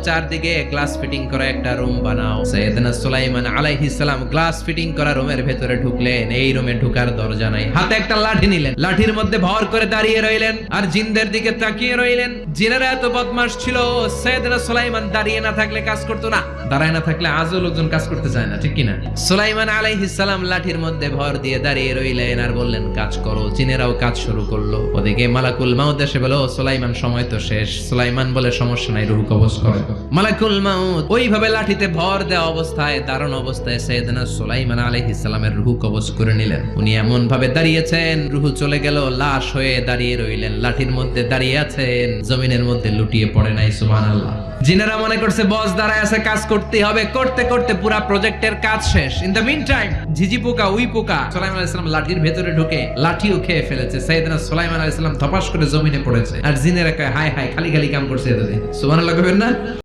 চারদিকে glass fitting করা একটা রুম বানাও। সাইয়েদনা সুলাইমান আলাইহিস সালাম গ্লাস ফিটিং করা রুমের ভেতরে ঢুকলেন। এই রুমে ঢোকার দরজা নাই, হাতে একটা লাঠি নিলেন, লাঠির মধ্যে ভর করে দাঁড়িয়ে রইলেন আর জিনদের দিকে তাকিয়ে রইলেন। জিনেরা এত বদমাশ ছিল, সাইয়েদনা সুলাইমান দাঁড়িয়ে না থাকলে কাজ করতো না, দাঁড়ায় না থাকলে আজও লোকজন কাজ করতে চায় না, ঠিক কিনা? সুলাইমান আলাইহিস সালাম লাঠির মধ্যে ভর দিয়ে দাঁড়িয়ে রইলেন আর বললেন কাজ করো। জিনেরাও কাজ শুরু করলো। ওদিকে মালাকুল মাউত এসে বলল সুলাইমান সময় তো শেষ। সুলাইমান বলে সমস্যা নাই, রূহ কবজ করো। মালাকুল মাউত ওইভাবে লাঠিতে ভর দেওয়া অবস্থায়, দারুণ অবস্থায় সাইয়েদনা সুলাইমান আলাইহিস সালামের রূহ কবজ করে নিলেন। উনি এমন ভাবে দাঁড়িয়েছেন, রূহ চলে গেল, লাশ হয়ে দাঁড়িয়ে রইলেন। লাঠির মধ্যে দাঁড়িয়ে আছেন, জমিনের মধ্যে লুটিয়ে পড়ে নাই। সুবহানাল্লাহ। জিনেরা মনে করছে বস দাঁড়ায় আছে, কাজ করতে হবে। করতে করতে পুরা প্রজেক্টের কাজ শেষ। ইন দ্য মিন টাইম ঝিঝি পোকা, উই পোকা সুলাইমান আলাইহিস সালাম লাঠির ভেতরে ঢুকে লাঠিও খেয়ে ফেলেছে। সাইয়েদনা সুলাইমান আলাইহিস সালাম ধপাস করে জমিনে পড়েছে। আর জিনেরা কয় হায় হায়, খালি খালি কাম করছে এতদিন। সুবহানাল্লাহ কইবেন না?